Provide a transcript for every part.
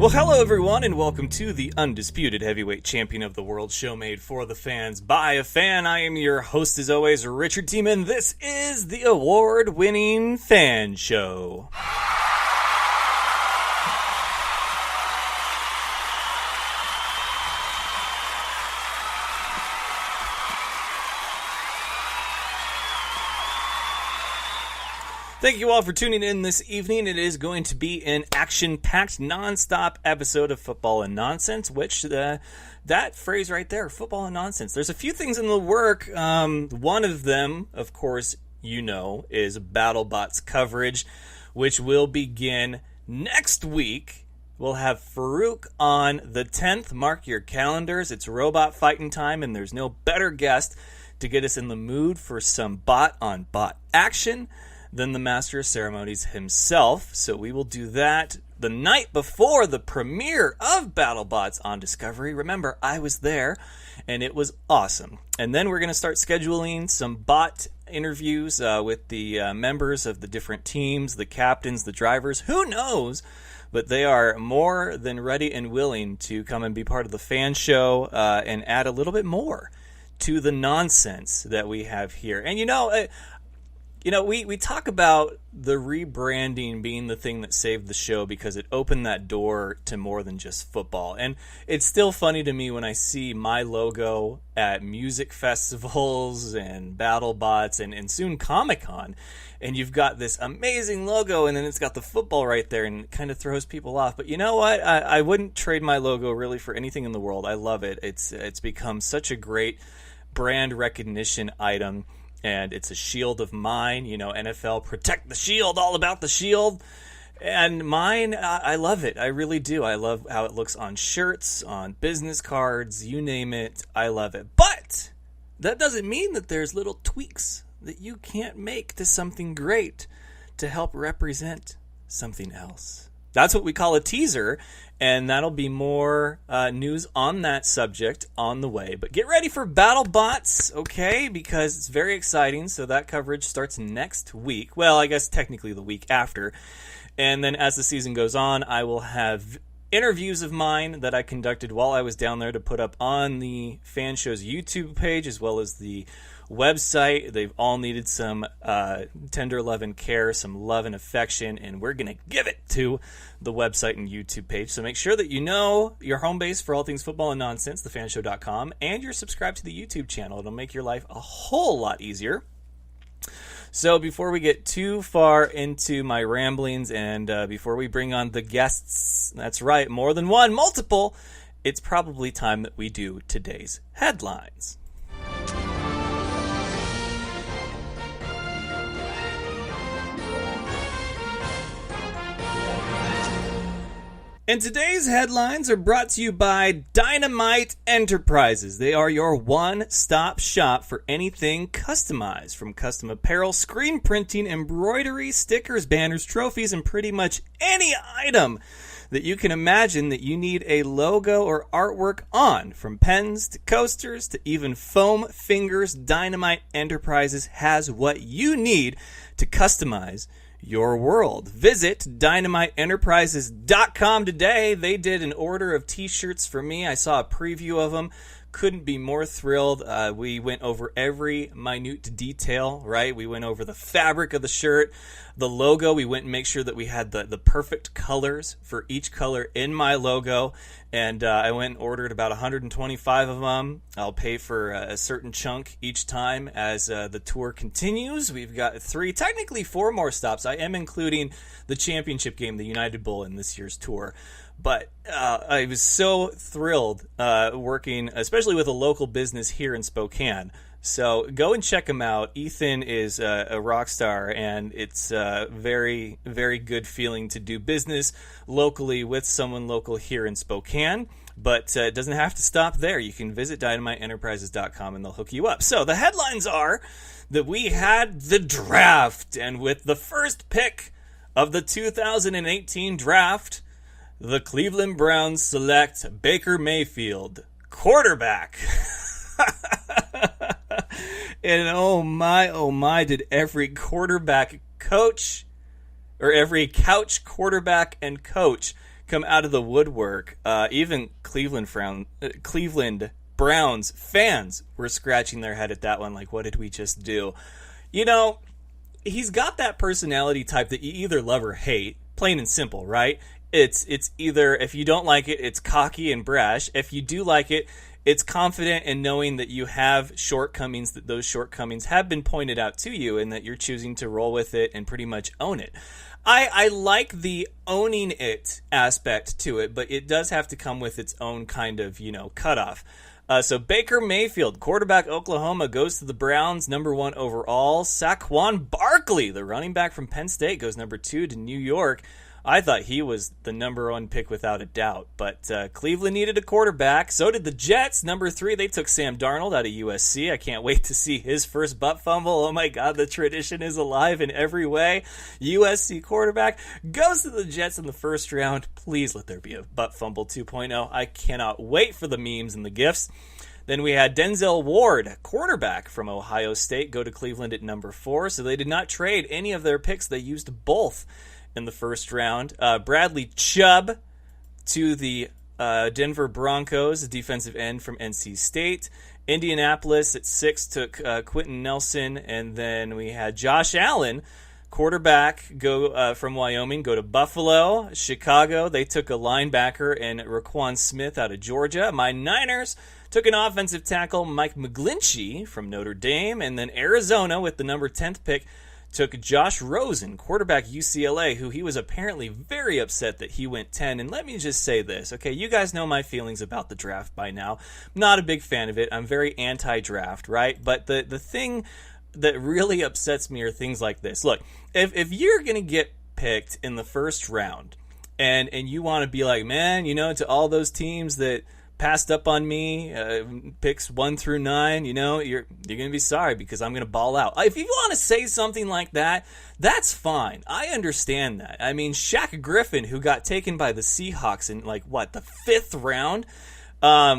Well, hello everyone, and welcome to the undisputed heavyweight champion of the world show made for the fans by a fan. I am your host, as always, Richard Tiemann. This is the award-winning Fan Show. Thank you all for tuning in this evening. It is going to be an action-packed, non-stop episode of Football and Nonsense, which that phrase right there, football and nonsense. There's a few things in the work. One of them, of course, you know, is BattleBots coverage, which will begin next week. We'll have Farouk on the 10th. Mark your calendars. It's robot fighting time, and there's no better guest to get us in the mood for some bot-on-bot action than the Master of Ceremonies himself. So we will do that the night before the premiere of BattleBots on Discovery. Remember, I was there, and it was awesome. And then we're going to start scheduling some bot interviews with the members of the different teams, the captains, the drivers. Who knows? But they are more than ready and willing to come and be part of the fan show and add a little bit more to the nonsense that we have here. And we talk about the rebranding being the thing that saved the show because it opened that door to more than just football. And it's still funny to me when I see my logo at music festivals and BattleBots and soon Comic-Con, and you've got this amazing logo, and then it's got the football right there, and it kind of throws people off. But you know what? I wouldn't trade my logo really for anything in the world. I love it. It's become such a great brand recognition item. And it's a shield of mine, NFL, protect the shield, all about the shield. And mine, I love it. I really do. I love how it looks on shirts, on business cards, you name it. I love it. But that doesn't mean that there's little tweaks that you can't make to something great to help represent something else. That's what we call a teaser, and that'll be more news on that subject on the way. But get ready for BattleBots, okay, because it's very exciting. So that coverage starts next week. Well, I guess technically the week after. And then as the season goes on, I will have interviews of mine that I conducted while I was down there to put up on the Fan Show's YouTube page as well as the website. They've all needed some tender love and care, some love and affection, and we're going to give it to the website and YouTube page. So make sure that you know your home base for all things football and nonsense, thefanshow.com, and you're subscribed to the YouTube channel. It'll make your life a whole lot easier. So before we get too far into my ramblings and before we bring on the guests, that's right, more than one, multiple, it's probably time that we do today's headlines. And today's headlines are brought to you by Dynamite Enterprises. They are your one-stop shop for anything customized, from custom apparel, screen printing, embroidery, stickers, banners, trophies, and pretty much any item that you can imagine that you need a logo or artwork on. From pens to coasters to even foam fingers, Dynamite Enterprises has what you need to customize your world. Visit dynamiteenterprises.com today. They did an order of t-shirts for me. I saw a preview of them. Couldn't be more thrilled. We went over every minute detail, right? We went over the fabric of the shirt, the logo. We went and make sure that we had the perfect colors for each color in my logo. And I went and ordered about 125 of them. I'll pay for a certain chunk each time as the tour continues. We've got technically four more stops. I am including the championship game, the United Bowl, in this year's tour. But I was so thrilled working, especially with a local business here in Spokane. So go and check him out. Ethan is a rock star, and it's a very, very good feeling to do business locally with someone local here in Spokane. But it doesn't have to stop there. You can visit dynamiteenterprises.com, and they'll hook you up. So the headlines are that we had the draft, and with the first pick of the 2018 draft, the Cleveland Browns select Baker Mayfield, quarterback. And oh my, did every quarterback coach, or every couch quarterback and coach come out of the woodwork. Even Cleveland Browns fans were scratching their head at that one, like, what did we just do? You know, he's got that personality type that you either love or hate, plain and simple, right? It's either, if you don't like it, it's cocky and brash. If you do like it, it's confident in knowing that you have shortcomings, that those shortcomings have been pointed out to you, and that you're choosing to roll with it and pretty much own it. I like the owning it aspect to it, but it does have to come with its own kind of, cutoff. So Baker Mayfield, quarterback Oklahoma, goes to the Browns, number 1 overall. Saquon Barkley, the running back from Penn State, goes number 2 to New York. I thought he was the number 1 pick without a doubt, but Cleveland needed a quarterback. So did the Jets, number 3. They took Sam Darnold out of USC. I can't wait to see his first butt fumble. Oh my God, the tradition is alive in every way. USC quarterback goes to the Jets in the first round. Please let there be a butt fumble 2.0. I cannot wait for the memes and the GIFs. Then we had Denzel Ward, quarterback from Ohio State, go to Cleveland at number 4. So they did not trade any of their picks. They used both in the first round. Bradley Chubb to the Denver Broncos, a defensive end from NC State. Indianapolis at 6 took Quentin Nelson. And then we had Josh Allen, quarterback, go from Wyoming, go to Buffalo. Chicago, they took a linebacker and Raquan Smith out of Georgia. My Niners took an offensive tackle, Mike McGlinchey from Notre Dame. And then Arizona, with the number 10th pick, took Josh Rosen, quarterback UCLA, who he was apparently very upset that he went 10. And let me just say this, okay? You guys know my feelings about the draft by now. I'm not a big fan of it. I'm very anti-draft, right? But the thing that really upsets me are things like this. Look, if you're going to get picked in the first round and you want to be like, man, to all those teams that passed up on me, picks 1 through 9, you're gonna be sorry because I'm gonna ball out. If you want to say something like that, that's fine. I understand that. I mean, Shaq Griffin, who got taken by the Seahawks in the 5th round,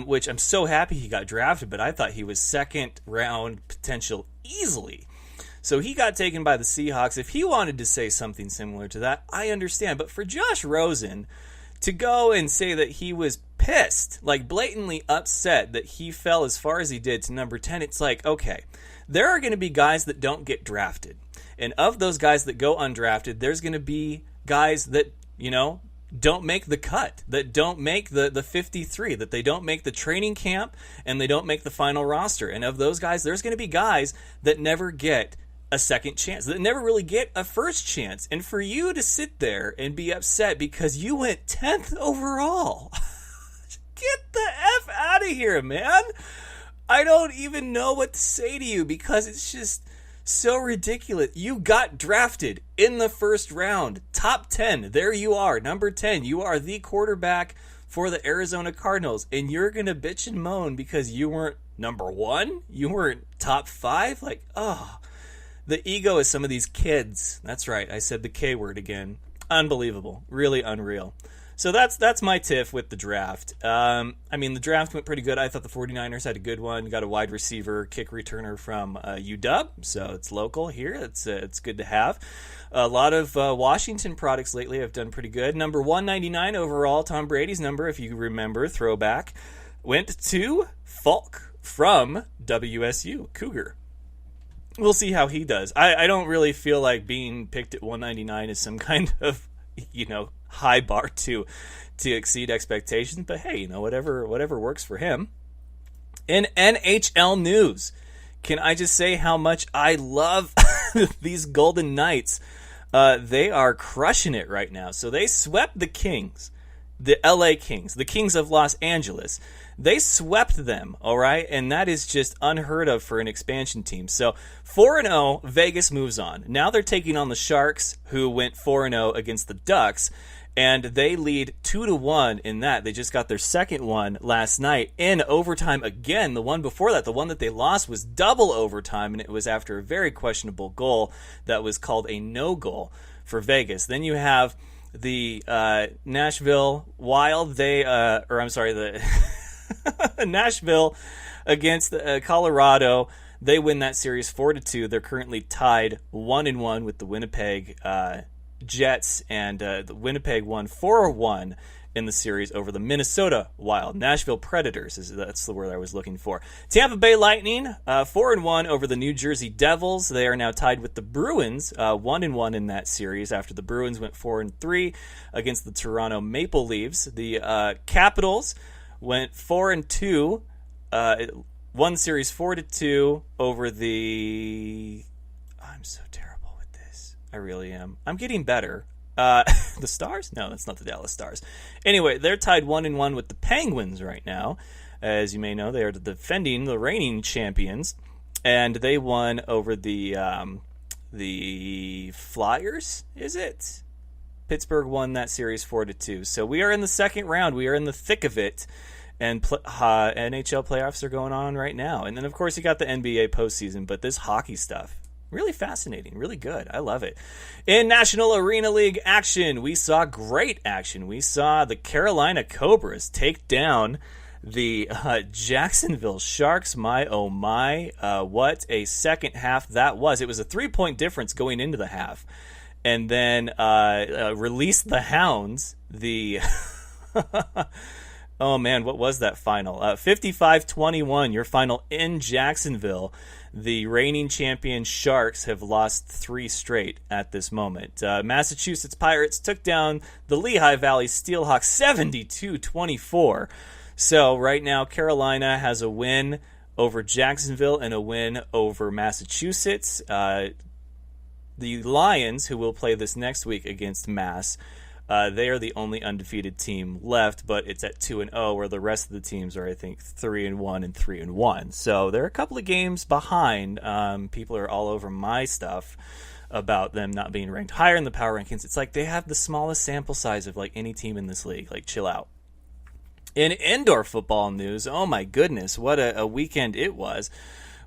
which I'm so happy he got drafted, but I thought he was 2nd round potential easily. So he got taken by the Seahawks. If he wanted to say something similar to that, I understand. But for Josh Rosen to go and say that he was pissed, like blatantly upset that he fell as far as he did to number 10, it's like, okay, there are going to be guys that don't get drafted. And of those guys that go undrafted, there's going to be guys that, don't make the cut, that don't make the 53, that they don't make the training camp, and they don't make the final roster. And of those guys, there's going to be guys that never get a second chance, that never really get a first chance. And for you to sit there and be upset because you went 10th overall, get the F out of here, man. I don't even know what to say to you because it's just so ridiculous. You got drafted in the first round, top 10. There you are, number 10. You are the quarterback for the Arizona Cardinals, and you're going to bitch and moan because you weren't number 1? You weren't top 5? Like, oh, the ego of some of these kids. That's right, I said the K word again. Unbelievable. Really unreal. So that's my tiff with the draft. The draft went pretty good. I thought the 49ers had a good one. Got a wide receiver, kick returner from UW, so it's local here. It's good to have. A lot of Washington products lately have done pretty good. Number 199 overall, Tom Brady's number, if you remember, throwback, went to Falk from WSU, Cougar. We'll see how he does. I don't really feel like being picked at 199 is some kind of, high bar to exceed expectations. But hey, whatever works for him. In NHL news, can I just say how much I love these Golden Knights? They are crushing it right now. So they swept the Kings, the LA Kings, the Kings of Los Angeles. They swept them, all right? And that is just unheard of for an expansion team. So 4-0, Vegas moves on. Now they're taking on the Sharks, who went 4-0 against the Ducks, and they lead 2-1 in that. They just got their second one last night in overtime again. The one before that, the one that they lost, was double overtime, and it was after a very questionable goal that was called a no-goal for Vegas. Then you have the Nashville Wild. Nashville against Colorado. They win that series 4-2. They're currently tied 1-1 with the Winnipeg Jets, and the Winnipeg won 4-1 in the series over the Minnesota Wild. Nashville Predators, that's the word I was looking for. Tampa Bay Lightning, 4-1 over the New Jersey Devils. They are now tied with the Bruins, 1-1 in that series after the Bruins went 4-3 against the Toronto Maple Leafs. The Capitals went 4-2, won series 4-2 over the... I'm so terrible with this. I really am. I'm getting better. The Stars? No, that's not the Dallas Stars. Anyway, they're tied 1-1 with the Penguins right now. As you may know, they are the reigning champions, and they won over the Flyers. Is it? Pittsburgh won that series 4-2. So we are in the second round. We are in the thick of it, and NHL playoffs are going on right now. And then, of course, you got the NBA postseason. But this hockey stuff. Really fascinating, really good. I love it. In National Arena League action, we saw great action. We saw the Carolina Cobras take down the Jacksonville Sharks. My, oh my, what a second half that was. It was a 3-point difference going into the half. And then release the Hounds. The... Oh, man, what was that final? 55-21, your final in Jacksonville. The reigning champion Sharks have lost 3 straight at this moment. Massachusetts Pirates took down the Lehigh Valley Steelhawks 72-24. So right now, Carolina has a win over Jacksonville and a win over Massachusetts. The Lions, who will play this next week against Mass, they are the only undefeated team left, but it's at 2-0, where the rest of the teams are, I think, 3-1 and 3-1. So they're a couple of games behind. People are all over my stuff about them not being ranked higher in the power rankings. It's like they have the smallest sample size of like any team in this league. Like, chill out. In indoor football news, oh my goodness, what a weekend it was.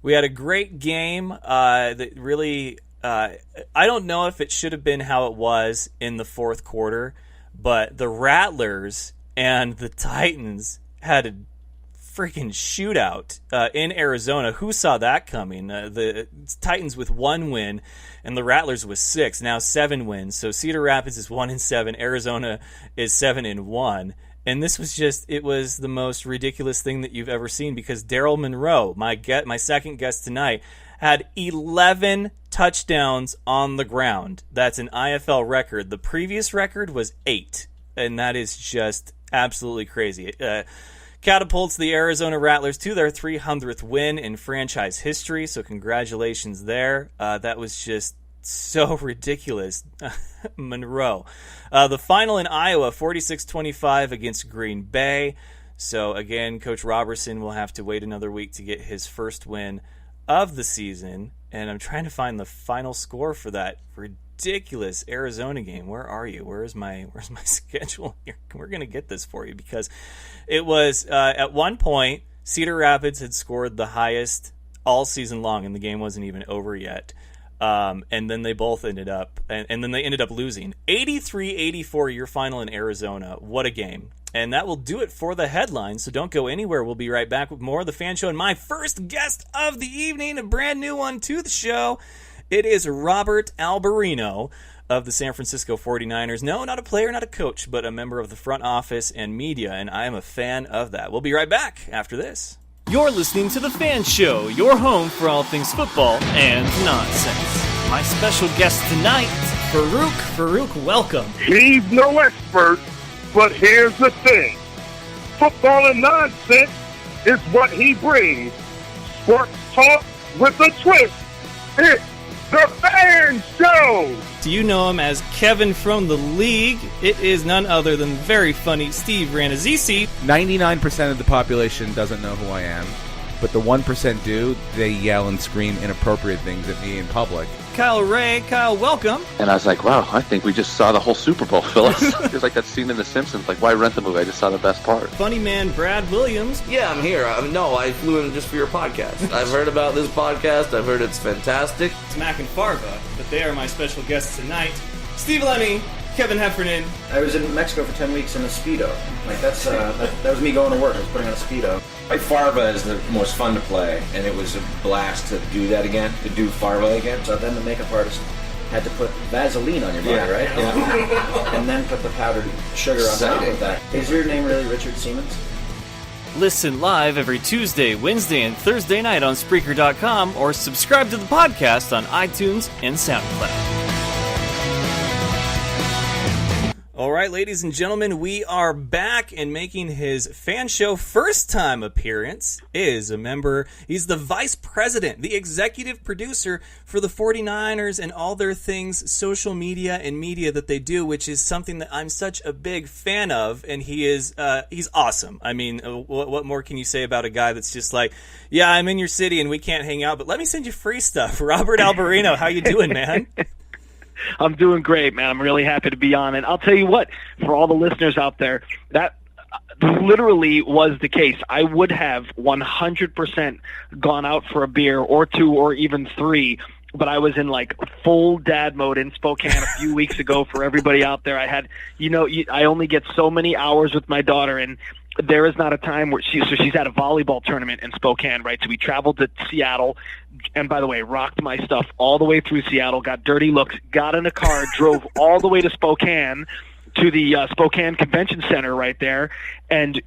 We had a great game that really... I don't know if it should have been how it was in the fourth quarter, but the Rattlers and the Titans had a freaking shootout in Arizona. Who saw that coming? The Titans with 1 win and the Rattlers with 6. Now 7 wins. So Cedar Rapids is 1-7. Arizona is 7-1. And this was it was the most ridiculous thing that you've ever seen, because Darrell Monroe, my second guest tonight, had 11 touchdowns on the ground. That's an IFL record. The previous record was 8, and that is just absolutely crazy. It catapults the Arizona Rattlers to their 300th win in franchise history, so congratulations there. That was just so ridiculous. Monroe. The final in Iowa, 46-25 against Green Bay. So again, Coach Robertson will have to wait another week to get his first win of the season, and I'm trying to find the final score for that ridiculous Arizona game. Where are you? Where's my schedule here? We're going to get this for you, because it was at one point Cedar Rapids had scored the highest all season long, and the game wasn't even over yet. And then they both ended up, and then they ended up losing 83-84. Your final in Arizona. What a game! And that will do it for the headlines, so don't go anywhere. We'll be right back with more of the Fan Show and my first guest of the evening, a brand new one to the show. It is Robert Alberino of the San Francisco 49ers. No, not a player, not a coach, but a member of the front office and media, and I am a fan of that. We'll be right back after this. You're listening to The Fan Show, your home for all things football and nonsense. My special guest tonight, Farouk. Farouk, welcome. He's no expert, but here's the thing. Football and nonsense is what he brings. Sports talk with a twist. It's The Fan Show. Do you know him as Kevin from the League? It is none other than very funny Steve Ranazisi. 99% of the population doesn't know who I am, but the 1% do. They yell and scream inappropriate things at me in public. Kyle Ray. Kyle, welcome. And I was like, wow, I think we just saw the whole Super Bowl, Phyllis. It was like that scene in The Simpsons, like, why rent the movie? I just saw the best part. Funny man Brad Williams. Yeah, I'm here. I flew in just for your podcast. I've heard about this podcast. I've heard it's fantastic. It's Mac and Farva, but they are my special guests tonight. Steve Lemmy, Kevin Heffernan. I was in Mexico for 10 weeks in a Speedo. Like, that was me going to work. I was putting on a Speedo. Like, Farva is the most fun to play, and it was a blast to do that again, to do Farva again. So then the makeup artist had to put Vaseline on your body, right? Yeah. And then put the powdered sugar on top of that. Is your name really Richard Siemens? Listen live every Tuesday, Wednesday, and Thursday night on Spreaker.com or subscribe to the podcast on iTunes and SoundCloud. All right, ladies and gentlemen, we are back, and making his Fan Show first-time appearance is a member. He's the vice president, the executive producer for the 49ers and all their things, social media and media that they do, which is something that I'm such a big fan of, and he's awesome. I mean, what more can you say about a guy that's just like, yeah, I'm in your city and we can't hang out, but let me send you free stuff. Robert Alberino, how you doing, man? I'm doing great, man. I'm really happy to be on. And I'll tell you what, for all the listeners out there, that literally was the case. I would have 100% gone out for a beer or two or even three, but I was in like full dad mode in Spokane a few weeks ago. For everybody out there, I had, I only get so many hours with my daughter, and there is not a time where she's at a volleyball tournament in Spokane, right? So we traveled to Seattle, and by the way, rocked my stuff all the way through Seattle, got dirty looks, got in a car, drove all the way to Spokane, to the Spokane Convention Center right there, and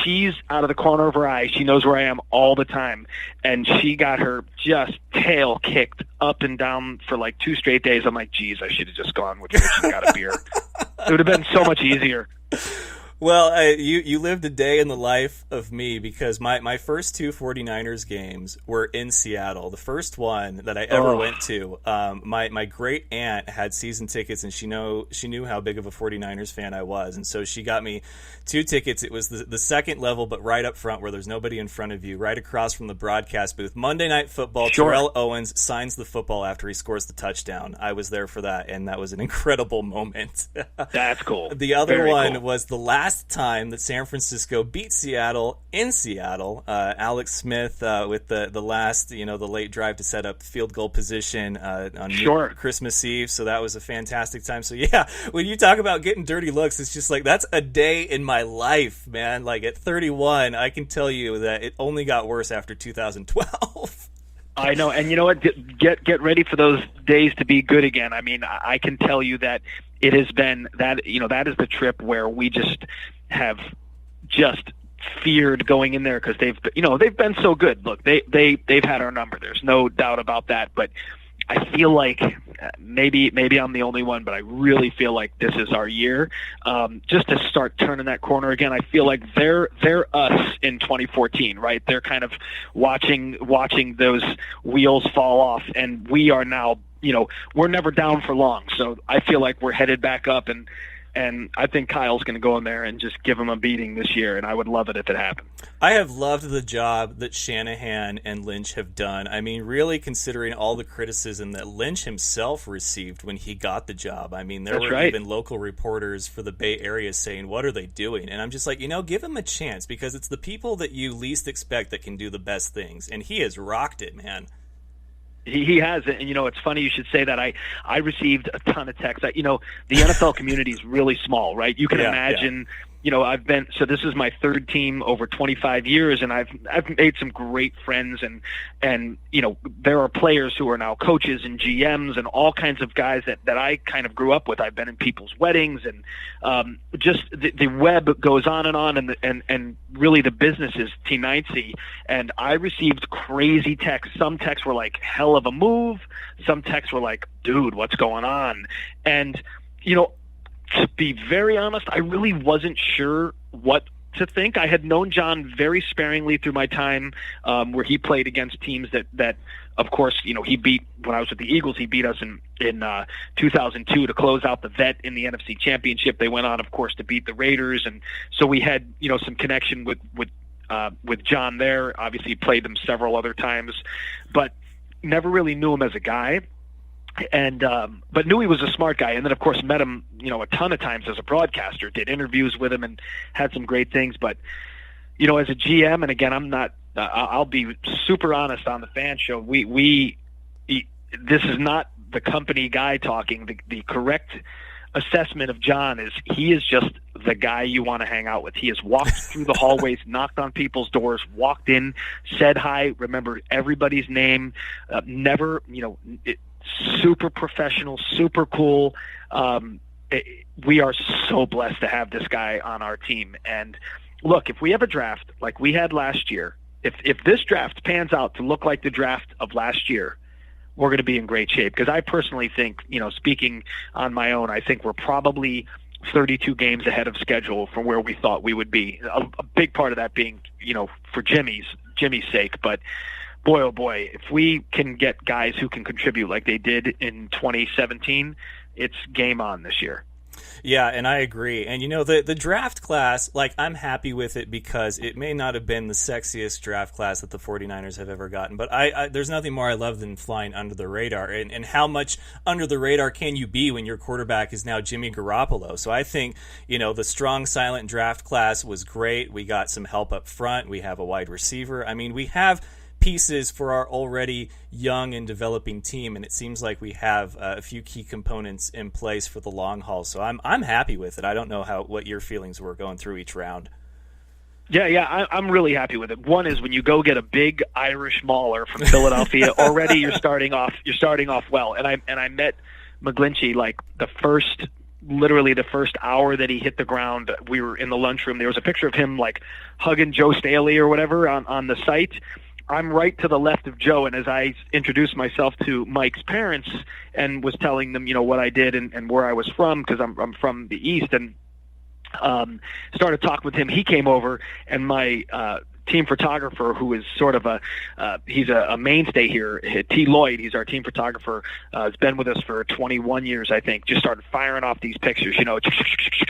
she's out of the corner of her eye. She knows where I am all the time, and she got her just tail kicked up and down for like 2 straight days. I'm like, geez, I should have just gone with Rich and got a beer. It would have been so much easier. Well, you lived a day in the life of me, because my first 2 49ers games were in Seattle. The first one that I ever went to, my great aunt had season tickets, and she knew how big of a 49ers fan I was, and so she got me 2 tickets. It was the second level, but right up front where there's nobody in front of you, right across from the broadcast booth. Monday Night Football, sure. Terrell Owens signs the football after he scores the touchdown. I was there for that, and that was an incredible moment. That's cool. The other Very one cool. was the last time that San Francisco beat Seattle in Seattle. Alex Smith with the last, the late drive to set up field goal position on Christmas Eve. So that was a fantastic time. So yeah, when you talk about getting dirty looks, it's just like, that's a day in my life, man. Like at 31, I can tell you that it only got worse after 2012. I know, and you know what? Get ready for those days to be good again. I mean, I can tell you that it has been that that is the trip where we just have feared going in there, because they've been so good. Look, they've had our number. There's no doubt about that. But I feel like maybe I'm the only one, but I really feel like this is our year, just to start turning that corner again. I feel like they're us in 2014, right? They're kind of watching those wheels fall off, and we are now, we're never down for long. So I feel like we're headed back up, and I think Kyle's going to go in there and just give him a beating this year, and I would love it if it happened. I have loved the job that Shanahan and Lynch have done. I mean, really considering all the criticism that Lynch himself received when he got the job. I mean, there were even local reporters for the Bay Area saying, what are they doing? And I'm just like, give him a chance, because it's the people that you least expect that can do the best things, and he has rocked it, man. He has, and it's funny you should say that. I received a ton of texts. The NFL community is really small, right? You can imagine. I've been, so this is my third team over 25 years, and I've made some great friends, and there are players who are now coaches and GMs and all kinds of guys that I kind of grew up with. I've been in people's weddings, and just the web goes on, and really the business is T9C, and I received crazy texts. Some texts were like, hell of a move. Some texts were like, dude, what's going on? And to be very honest, I really wasn't sure what to think. I had known John very sparingly through my time where he played against teams that of course, he beat, when I was with the Eagles, he beat us in 2002 to close out the vet in the NFC Championship. They went on, of course, to beat the Raiders, and so we had some connection with John there. Obviously, played them several other times, but never really knew him as a guy. And but knew he was a smart guy, and then of course met him a ton of times as a broadcaster, did interviews with him, and had some great things. But as a GM, and again, I'm not I'll be super honest on the Fan Show, we this is not the company guy talking. The correct assessment of John is he is just the guy you want to hang out with. He has walked through the hallways, knocked on people's doors, walked in, said hi, remembered everybody's name, never super professional, super cool. We are so blessed to have this guy on our team. And look, if we have a draft like we had last year, if this draft pans out to look like the draft of last year, we're going to be in great shape. Because I personally think, speaking on my own, I think we're probably 32 games ahead of schedule from where we thought we would be. A big part of that being, for Jimmy's sake. But boy, oh boy, if we can get guys who can contribute like they did in 2017, it's game on this year. Yeah, and I agree. And, the draft class, I'm happy with it because it may not have been the sexiest draft class that the 49ers have ever gotten. But there's nothing more I love than flying under the radar. And how much under the radar can you be when your quarterback is now Jimmy Garoppolo? So I think, the strong, silent draft class was great. We got some help up front. We have a wide receiver. I mean, we have pieces for our already young and developing team, and it seems like we have a few key components in place for the long haul. So I'm happy with it. I don't know what your feelings were going through each round. Yeah, I'm really happy with it. One is when you go get a big Irish mauler from Philadelphia, already you're starting off well. And I met McGlinchey literally the first hour that he hit the ground. We were in the lunchroom. There was a picture of him hugging Joe Staley or whatever on the site. I'm right to the left of Joe, and as I introduced myself to Mike's parents and was telling them, what I did and where I was from, because I'm from the East, and started talking with him, he came over, and my team photographer, who is sort of he's a mainstay here, T. Lloyd, he's our team photographer, has been with us for 21 years, I think, just started firing off these pictures,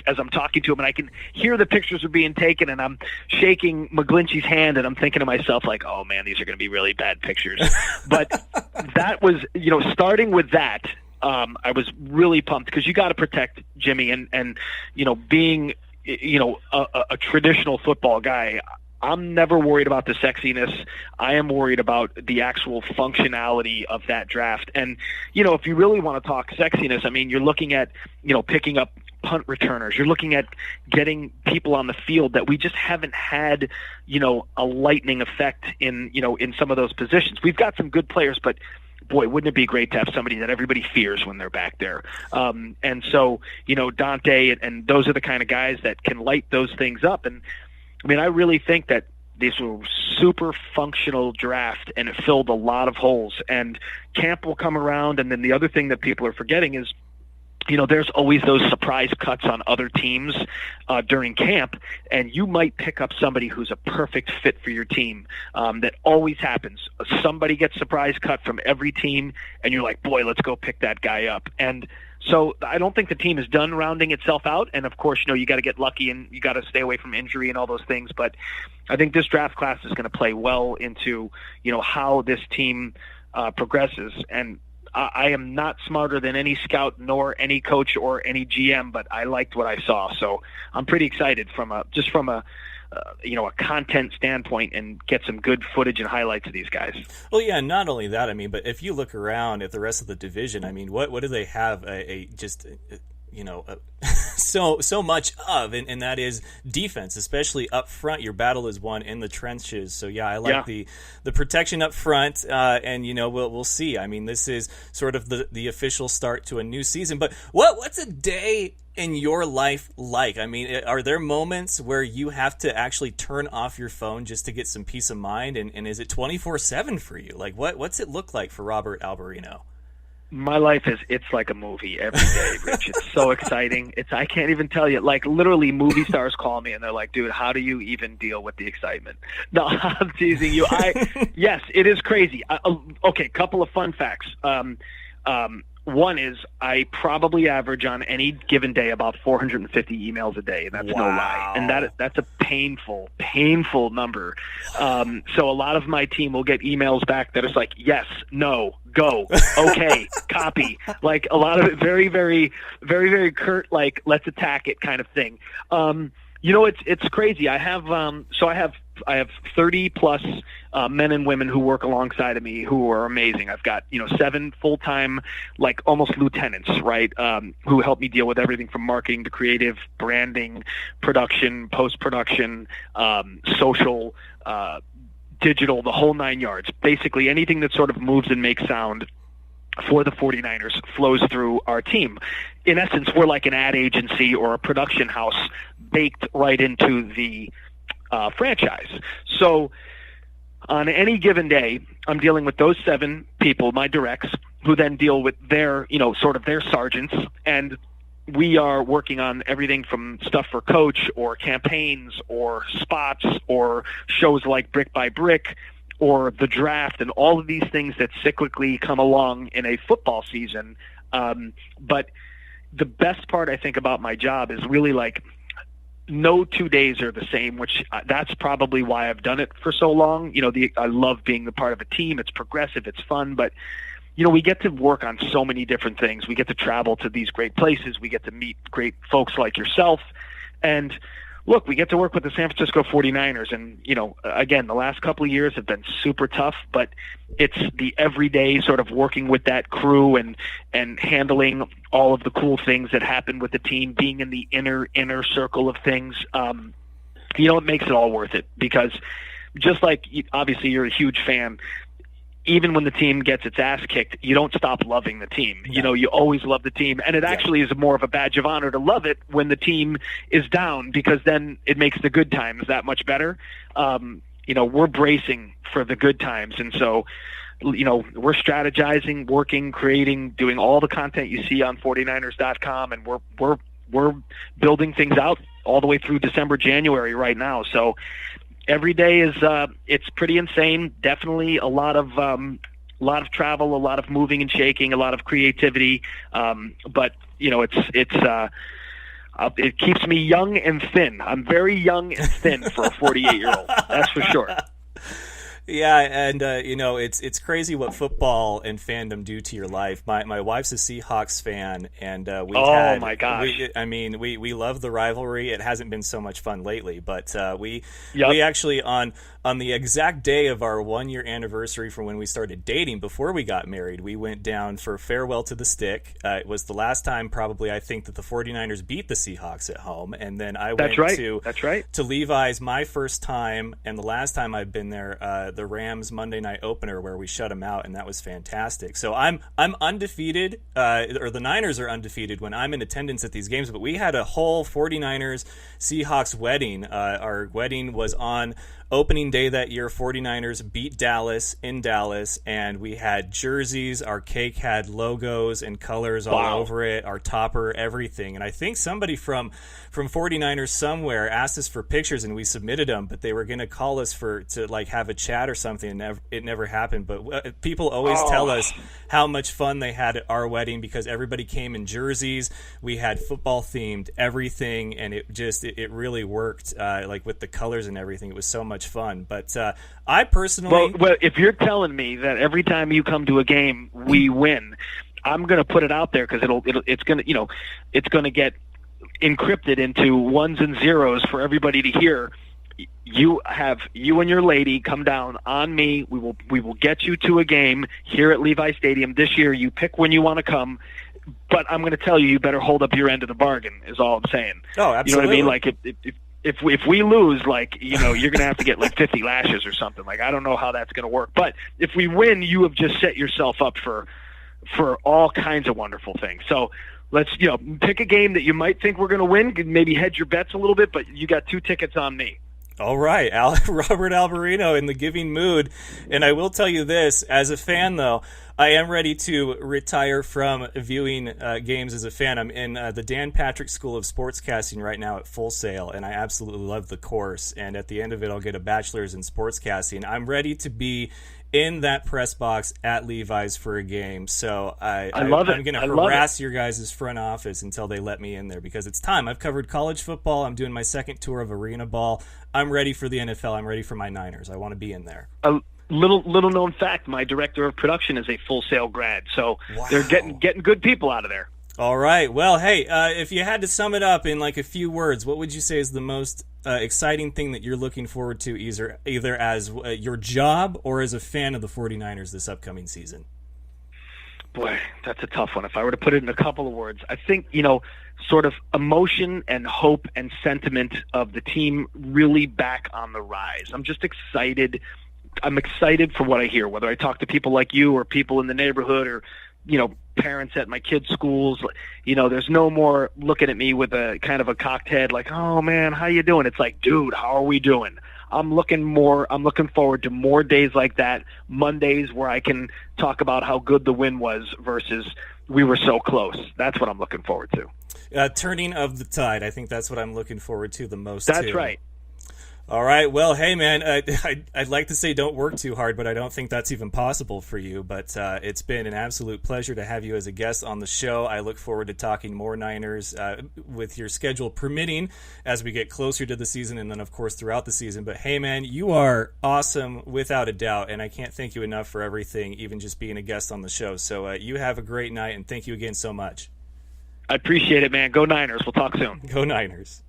as I'm talking to him, and I can hear the pictures are being taken, and I'm shaking McGlinchey's hand, and I'm thinking to myself, oh man, these are going to be really bad pictures. But that was, starting with that, I was really pumped, because you got to protect Jimmy, and being, a traditional football guy, I'm never worried about the sexiness. I am worried about the actual functionality of that draft. And, if you really want to talk sexiness, I mean, you're looking at, picking up punt returners. You're looking at getting people on the field that we just haven't had, a lightning effect in some of those positions. We've got some good players, but boy, wouldn't it be great to have somebody that everybody fears when they're back there? And so, Dante and those are the kind of guys that can light those things up. And, I mean, I really think that this was a super functional draft, and it filled a lot of holes. And camp will come around, and then the other thing that people are forgetting is, there's always those surprise cuts on other teams during camp, and you might pick up somebody who's a perfect fit for your team. That always happens. Somebody gets surprise cut from every team, and you're like, boy, let's go pick that guy up. And so I don't think the team is done rounding itself out. And, of course, you got to get lucky and you got to stay away from injury and all those things. But I think this draft class is going to play well into, how this team progresses. And I am not smarter than any scout nor any coach or any GM, but I liked what I saw. So I'm pretty excited from a content standpoint and get some good footage and highlights of these guys. Well, yeah, not only that, I mean, but if you look around at the rest of the division, I mean, what do they have so much of, and that is defense, especially up front. Your battle is won in the trenches. So yeah, I like the protection up front, and we'll see. I mean, this is sort of the official start to a new season. But what's a day in your life like? I mean, are there moments where you have to actually turn off your phone just to get some peace of mind? And is it 24/7 for you? Like, what's it look like for Robert Alberino? My life it's like a movie every day, Rich. It's so exciting. I can't even tell you. Like, literally, movie stars call me and they're like, "Dude, how do you even deal with the excitement?" No, I'm teasing you. Yes, it is crazy. Okay, couple of fun facts. One is I probably average on any given day about 450 emails a day, and that's no lie. And that's a painful number. So a lot of my team will get emails back that is like, yes, no, go, okay, copy. Like a lot of it very, very, very, very curt, like let's attack it kind of thing. It's crazy. I have 30 plus men and women who work alongside of me who are amazing. I've got 7 full-time, like almost lieutenants, right? Who help me deal with everything from marketing to creative, branding, production, post-production, social, digital, the whole 9 yards. Basically anything that sort of moves and makes sound. for the 49ers flows through our team. In essence, we're like an ad agency or a production house baked right into the franchise. So on any given day, I'm dealing with those 7 people, my directs, who then deal with their, sort of their sergeants, and we are working on everything from stuff for coach or campaigns or spots or shows like Brick by Brick or the draft and all of these things that cyclically come along in a football season. But the best part I think about my job is really like no 2 days are the same, which that's probably why I've done it for so long. I love being the part of a team. It's progressive. It's fun. But, we get to work on so many different things. We get to travel to these great places. We get to meet great folks like yourself. And look, we get to work with the San Francisco 49ers. And, again, the last couple of years have been super tough, but it's the everyday sort of working with that crew and handling all of the cool things that happen with the team, being in the inner circle of things. It makes it all worth it, because just like obviously you're a huge fan, even when the team gets its ass kicked, you don't stop loving the team. No. You always love the team. And it actually is more of a badge of honor to love it when the team is down, because then it makes the good times that much better. We're bracing for the good times. And so, we're strategizing, working, creating, doing all the content you see on 49ers.com. And we're building things out all the way through December, January right now. So every day is it's pretty insane. Definitely a lot of travel, a lot of moving and shaking, a lot of creativity. But it keeps me young and thin. I'm very young and thin for a 48-year-old. That's for sure. Yeah, and it's crazy what football and fandom do to your life. My wife's a Seahawks fan, and my gosh! We love the rivalry. It hasn't been so much fun lately, but we actually on the exact day of our 1-year anniversary from when we started dating, before we got married, we went down for farewell to the stick. It was the last time probably I think that the 49ers beat the Seahawks at home, and then I went to Levi's my first time, and the last time I've been there. The Rams Monday night opener where we shut them out, and that was fantastic. So I'm undefeated, or the Niners are undefeated when I'm in attendance at these games, but we had a whole 49ers Seahawks wedding. Our wedding was on opening day that year. 49ers beat Dallas in Dallas, and we had jerseys. Our cake had logos and colors all over it, our topper, everything. And I think somebody from 49ers somewhere asked us for pictures, and we submitted them, but they were going to call us to like have a chat or something, and it never happened. But people always tell us how much fun they had at our wedding, because everybody came in jerseys. We had football themed everything, and it really worked, like with the colors and everything. It was so much fun. But I personally, well, if you're telling me that every time you come to a game we win, I'm going to put it out there, because it's going to get encrypted into ones and zeros for everybody to hear. You and your lady come down on me. We will get you to a game here at Levi Stadium this year. You pick when you want to come, but I'm going to tell you, you better hold up your end of the bargain, is all I'm saying. Oh, absolutely. You know what I mean? Like if we lose, like, you're going to have to get like 50 lashes or something. Like, I don't know how that's going to work. But if we win, you have just set yourself up for all kinds of wonderful things. So let's, pick a game that you might think we're going to win, maybe hedge your bets a little bit, but you got 2 tickets on me. All right, Robert Alberino in the giving mood. And I will tell you this, as a fan, though, I am ready to retire from viewing games as a fan. I'm in the Dan Patrick School of Sportscasting right now at Full Sail, and I absolutely love the course. And at the end of it, I'll get a bachelor's in sportscasting. I'm ready to be in that press box at Levi's for a game. So I love it. I'm going to harass your guys' front office until they let me in there, because it's time. I've covered college football. I'm doing my second tour of arena ball. I'm ready for the NFL. I'm ready for my Niners. I want to be in there. Little known fact, my director of production is a Full Sail grad, so they're getting good people out of there. All right. Well, hey, if you had to sum it up in like a few words, what would you say is the most exciting thing that you're looking forward to, either as your job or as a fan of the 49ers this upcoming season? Boy, that's a tough one. If I were to put it in a couple of words, I think, sort of emotion and hope and sentiment of the team really back on the rise. I'm just excited. I'm excited for what I hear, whether I talk to people like you or people in the neighborhood or parents at my kids' schools. There's no more looking at me with a kind of a cocked head like, oh man, how you doing? It's like, dude, how are we doing? I'm looking forward to more days like that, Mondays where I can talk about how good the win was versus we were so close. That's what I'm looking forward to. Turning of the tide. I think that's what I'm looking forward to the most. That's right. All right. Well, hey, man, I'd like to say don't work too hard, but I don't think that's even possible for you. But it's been an absolute pleasure to have you as a guest on the show. I look forward to talking more Niners with your schedule permitting as we get closer to the season and then, of course, throughout the season. But, hey, man, you are awesome without a doubt, and I can't thank you enough for everything, even just being a guest on the show. So you have a great night, and thank you again so much. I appreciate it, man. Go Niners. We'll talk soon. Go Niners.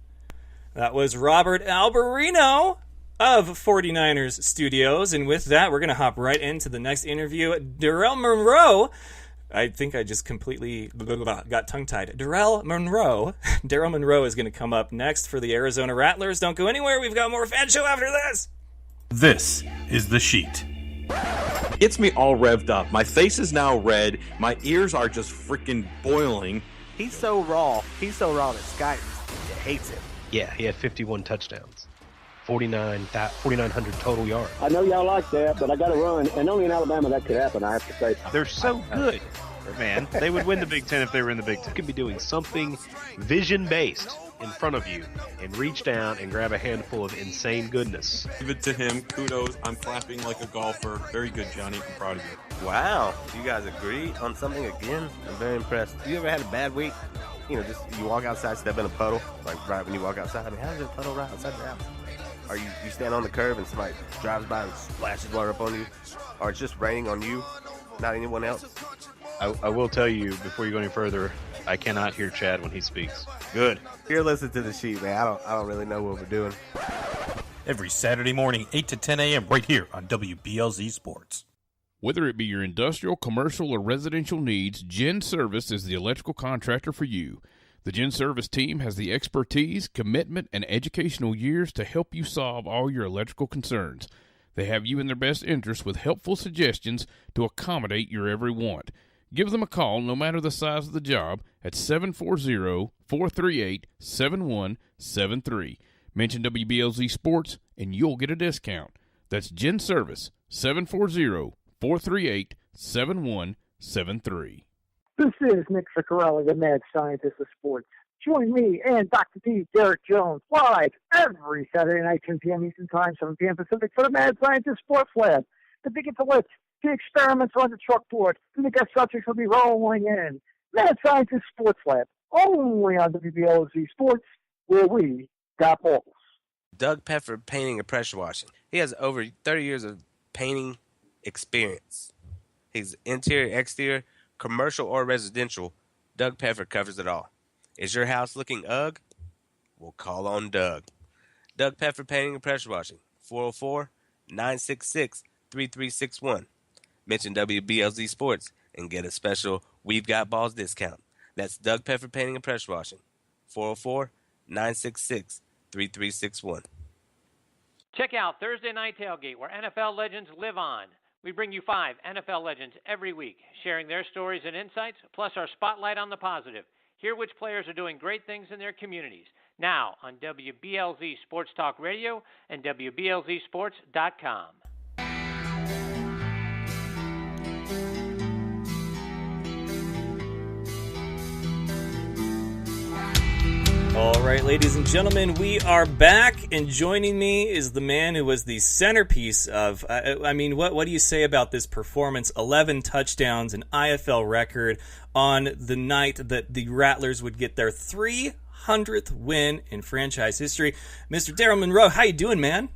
That was Robert Alberino of 49ers Studios. And with that, we're going to hop right into the next interview. Darrell Monroe. I think I just completely got tongue-tied. Darrell Monroe is going to come up next for the Arizona Rattlers. Don't go anywhere. We've got more Fan Show after this. This is The Sheet. Gets me all revved up. My face is now red. My ears are just freaking boiling. He's so raw that Sky hates him. Yeah, he had 51 touchdowns, 4,900 total yards. I know y'all like that, but I got to run. And only in Alabama that could happen, I have to say. They're so good, man. They would win the Big Ten if they were in the Big Ten. You could be doing something vision-based in front of you and reach down and grab a handful of insane goodness. Give it to him. Kudos. I'm clapping like a golfer. Very good, Johnny. I'm proud of you. Wow. You guys agree on something again? I'm very impressed. You ever had a bad week? Just you walk outside, step in a puddle, like right when you walk outside. I mean, how's there a puddle right outside the house? Or you stand on the curb and somebody drives by and splashes water up on you? Or it's just raining on you, not anyone else? I will tell you, before you go any further, I cannot hear Chad when he speaks. Good. Here, listen to the sheet, man. I don't really know what we're doing. Every Saturday morning, 8 to 10 a.m. right here on WBLZ Sports. Whether it be your industrial, commercial, or residential needs, Gen Service is the electrical contractor for you. The Gen Service team has the expertise, commitment, and educational years to help you solve all your electrical concerns. They have you in their best interest with helpful suggestions to accommodate your every want. Give them a call, no matter the size of the job, at 740-438-7173. Mention WBLZ Sports, and you'll get a discount. That's Gen Service, 740-438-7173. This is Nick Ciccarelli, the mad scientist of sports. Join me and Dr. D, Derek Jones, live every Saturday night, 10 p.m. Eastern Time, 7 p.m. Pacific, for the Mad Scientist Sports Lab. The big intellect, the experiments on the chalkboard, and the guest subjects will be rolling in. Mad Scientist Sports Lab, only on WBLZ Sports, where we got balls. Doug Peffer Painting and Pressure Washing. He has over 30 years of painting experience. He's interior, exterior, commercial, or residential. Doug Peffer covers it all. Is your house looking ugh? We'll call on Doug. Doug Peffer Painting and Pressure Washing, 404-966-3361. Mention WBLZ Sports and get a special We've Got Balls discount. That's Doug Peffer Painting and Pressure Washing, 404-966-3361. Check out Thursday Night Tailgate, where NFL legends live on. We bring you 5 NFL legends every week, sharing their stories and insights, plus our spotlight on the positive. Hear which players are doing great things in their communities. Now on WBLZ Sports Talk Radio and WBLZSports.com. All right, ladies and gentlemen, we are back, and joining me is the man who was the centerpiece of, what do you say about this performance? 11 touchdowns, an IFL record on the night that the Rattlers would get their 300th win in franchise history. Mr. Darrell Monroe, how you doing, man?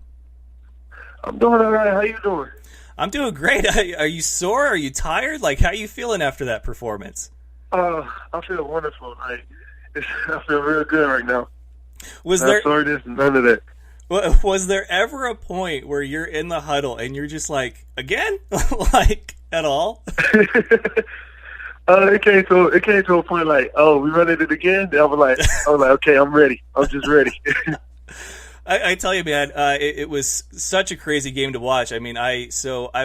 I'm doing all right. How you doing? I'm doing great. Are you sore? Are you tired? How you feeling after that performance? I feel wonderful. I feel real good right now. Was there soreness and none of that? Was there ever a point where you're in the huddle and you're just like, again? At all? It came to a point like, oh, we running it again? I was like, okay, I'm ready. I'm just ready. I tell you, man, it was such a crazy game to watch. I mean, I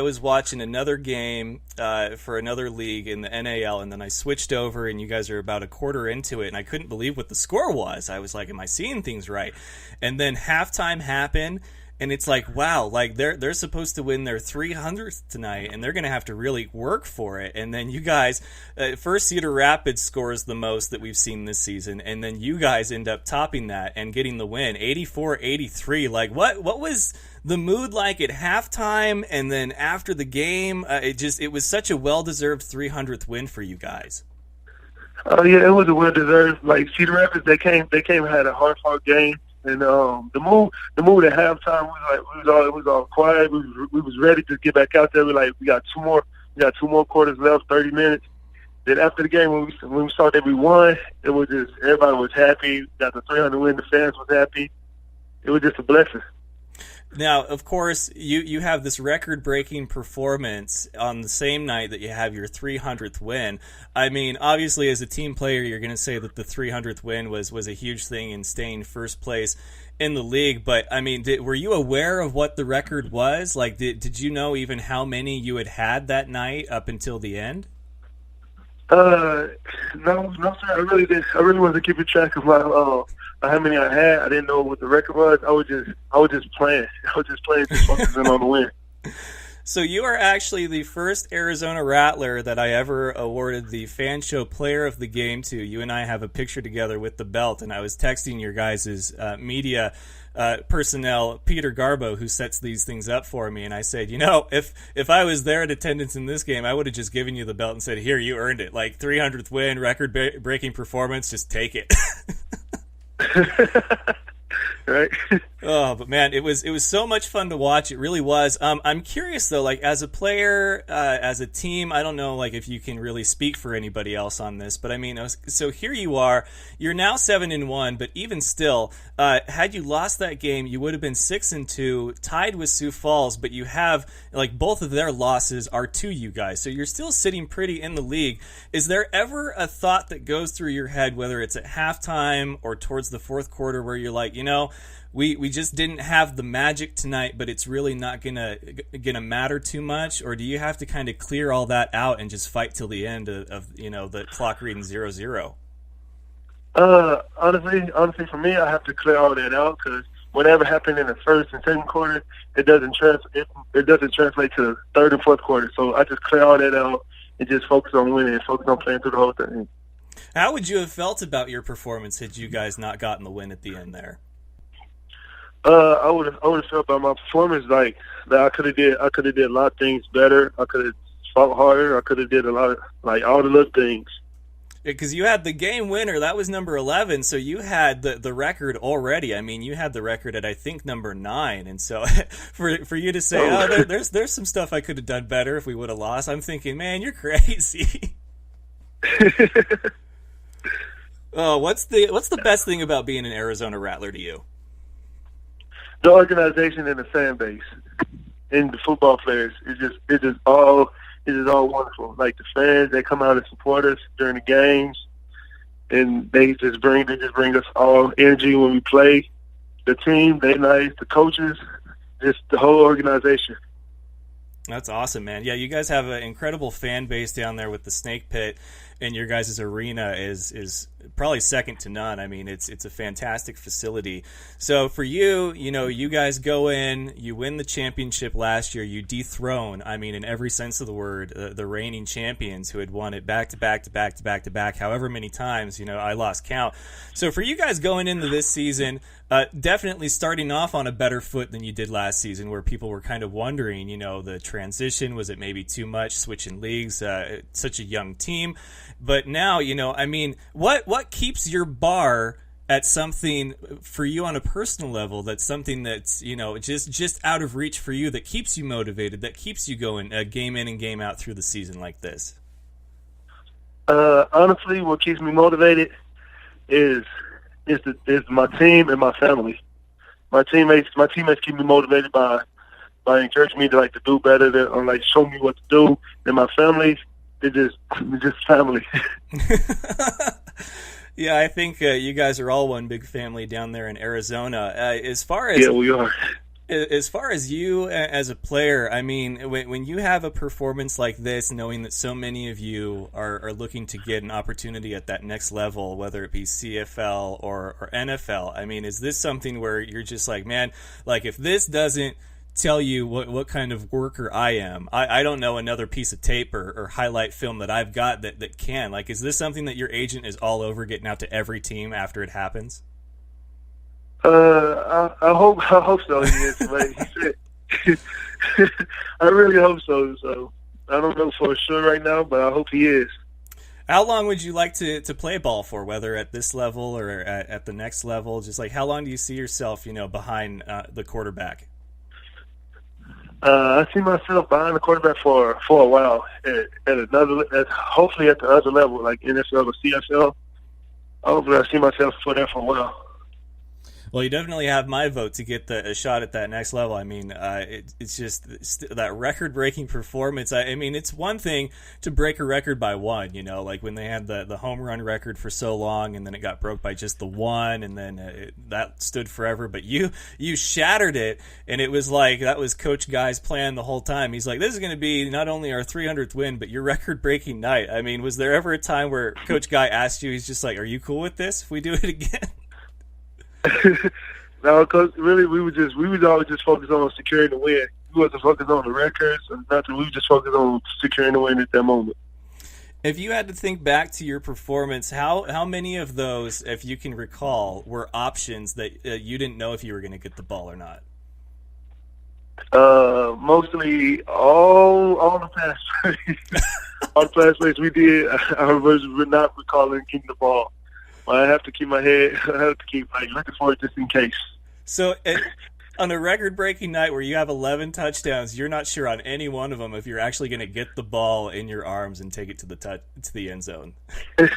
was watching another game for another league in the NAL, and then I switched over, and you guys are about a quarter into it, and I couldn't believe what the score was. I was like, am I seeing things right? And then halftime happened, and it's like, wow, like they're supposed to win their 300th tonight, and they're going to have to really work for it. And then you guys, first Cedar Rapids scores the most that we've seen this season, and then you guys end up topping that and getting the win, 84-83. Like, what was the mood like at halftime, and then after the game? It was such a well-deserved 300th win for you guys. Oh yeah, it was a well-deserved. Like Cedar Rapids, they came and had a hard-fought game. And the mood at halftime it was all quiet. We was ready to get back out there. We got two more quarters left, 30 minutes. Then after the game, when we saw that we won, it was just everybody was happy. Got the 300 win. The fans was happy. It was just a blessing. Now, of course, you have this record-breaking performance on the same night that you have your 300th win. I mean, obviously, as a team player, you're going to say that the 300th win was a huge thing in staying first place in the league. But, I mean, were you aware of what the record was? Like, did you know even how many you had that night up until the end? No, sir. I really did. I really wasn't keeping track of how many I had. I didn't know what the record was. I was just playing. Just focusing on the win. So you are actually the first Arizona Rattler that I ever awarded the Fan Show Player of the Game to. You and I have a picture together with the belt, and I was texting your guys' media personnel, Peter Garbo, who sets these things up for me, and I said, if I was there in attendance in this game, I would have just given you the belt and said, here, you earned it. Like, 300th win, record-breaking performance, just take it. Right. Oh, but man, it was so much fun to watch. It really was. I'm curious though, like as a player, as a team, I don't know, like if you can really speak for anybody else on this, but I mean, so here you are. You're now 7-1, but even still, had you lost that game, you would have been 6-2, tied with Sioux Falls. But you have like both of their losses are to you guys, so you're still sitting pretty in the league. Is there ever a thought that goes through your head, whether it's at halftime or towards the fourth quarter, where you're like, we just didn't have the magic tonight, but it's really not gonna matter too much? Or do you have to kind of clear all that out and just fight till the end of the clock reading 0-0? Honestly, for me, I have to clear all that out, because whatever happened in the first and second quarter, it doesn't translate to the third and fourth quarter. So I just clear all that out and just focus on winning and focus on playing through the whole thing. How would you have felt about your performance had you guys not gotten the win at the end there? I would have felt about my performance like that I could have did a lot of things better. I could have fought harder. I could have did a lot of all the little things. Because you had the game winner, that was number 11, so you had the record already. I mean, you had the record at I think number 9, and so for you to say, there's some stuff I could have done better if we would have lost, I'm thinking, man, you're crazy. Oh, what's the best thing about being an Arizona Rattler to you? The organization and the fan base and the football players. It's just all wonderful. Like the fans, they come out and support us during the games, and they just bring us all energy when we play. The team, they nice. The coaches, just the whole organization. That's awesome, man. Yeah, you guys have an incredible fan base down there with the Snake Pit, and your guys' arena is probably second to none. I mean, it's a fantastic facility. So for you, you guys go in, you win the championship last year, you dethrone, I mean, in every sense of the word, the reigning champions who had won it back to back, however many times, I lost count. So for you guys going into this season, definitely starting off on a better foot than you did last season, where people were kind of wondering, the transition, was it maybe too much switching leagues, such a young team? But now, I mean, what keeps your bar at something for you on a personal level, that's something that's, just out of reach for you, that keeps you motivated, that keeps you going game in and game out through the season like this? Honestly, what keeps me motivated is my team and my family. My teammates keep me motivated by encouraging me to do better, to show me what to do. And my family, it's just family. Yeah, I think you guys are all one big family down there in Arizona. As far as we are. As far as you as a player, I mean, when you have a performance like this, knowing that so many of you are looking to get an opportunity at that next level, whether it be CFL or NFL, I mean, is this something where you're just like, man, like if this doesn't tell you what kind of worker I am, I don't know another piece of tape or highlight film that I've got that can. Like, is this something that your agent is all over getting out to every team after it happens? I hope so. He is, but he said, I really hope so. So I don't know for sure right now, but I hope he is. How long would you like to play ball for, whether at this level or at the next level? Just like, how long do you see yourself, behind the quarterback? I see myself behind the quarterback for a while hopefully at the other level, like NFL or CFL. Hopefully I see myself for that for a while. Well, you definitely have my vote to get a shot at that next level. I mean, it's just that record-breaking performance. I mean, it's one thing to break a record by one, like when they had the home run record for so long, and then it got broke by just the one, and then that stood forever. But you shattered it, and it was like that was Coach Guy's plan the whole time. He's like, this is going to be not only our 300th win, but your record-breaking night. I mean, was there ever a time where Coach Guy asked you, he's just like, are you cool with this if we do it again? No, because really we was always just focused on securing the win. We wasn't focused on the records or nothing. We were just focused on securing the win at that moment. If you had to think back to your performance, how many of those, if you can recall, were options that you didn't know if you were going to get the ball or not? Mostly all the pass plays. All the pass plays we did, I was not recalling getting the ball. I have to keep my head. I have to keep looking for it just in case. So, on a record-breaking night where you have 11 touchdowns, you're not sure on any one of them if you're actually going to get the ball in your arms and take it to the end zone. You're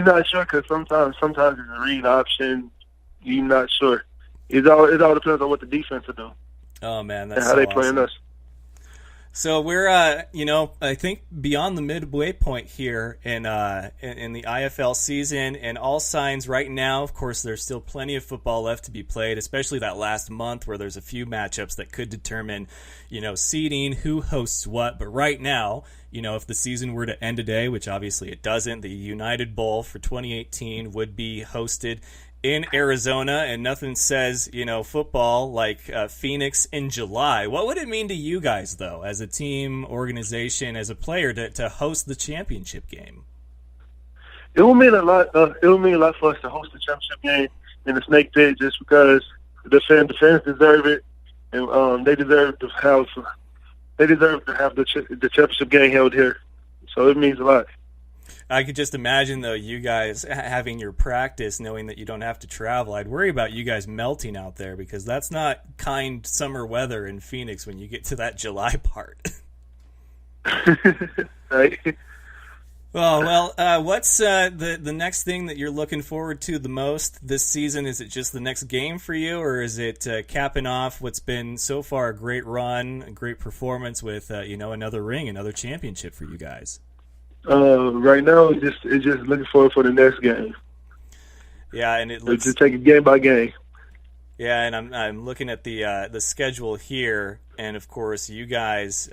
not sure because sometimes it's a read option. You're not sure. It all depends on what the defense will do. Oh man, that's and how so they playing us. So we're, I think beyond the midway point here in the IFL season, and all signs right now, of course, there's still plenty of football left to be played, especially that last month where there's a few matchups that could determine, seeding, who hosts what. But right now, if the season were to end today, which obviously it doesn't, the United Bowl for 2018 would be hosted in Arizona, and nothing says, football like Phoenix in July. What would it mean to you guys, though, as a team, organization, as a player, to host the championship game? It will mean a lot. It will mean a lot for us to host the championship game in the Snake Pit, just because the fans deserve it, and they deserve to have the championship game held here. So it means a lot. I could just imagine, though, you guys having your practice, knowing that you don't have to travel. I'd worry about you guys melting out there, because that's not kind summer weather in Phoenix when you get to that July part. Right. Well, what's the next thing that you're looking forward to the most this season? Is it just the next game for you, or is it capping off what's been so far a great run, a great performance with another ring, another championship for you guys? Right now, it's just looking forward for the next game. Yeah, and it looks just take it game by game. Yeah, and I'm looking at the schedule here, and of course, you guys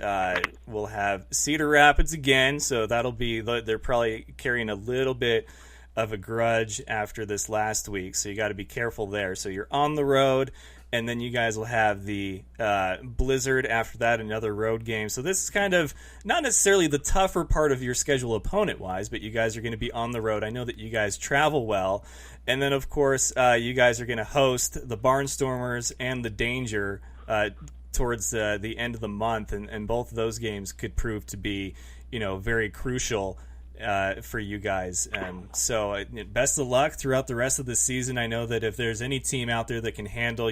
will have Cedar Rapids again, so that'll be they're probably carrying a little bit of a grudge after this last week, so you got to be careful there. So you're on the road. And then you guys will have the Blizzard after that, another road game. So this is kind of not necessarily the tougher part of your schedule opponent-wise, but you guys are going to be on the road. I know that you guys travel well. And then, of course, you guys are going to host the Barnstormers and the Danger towards the end of the month. And both of those games could prove to be, very crucial for you guys. So best of luck throughout the rest of the season. I know that if there's any team out there that can handle,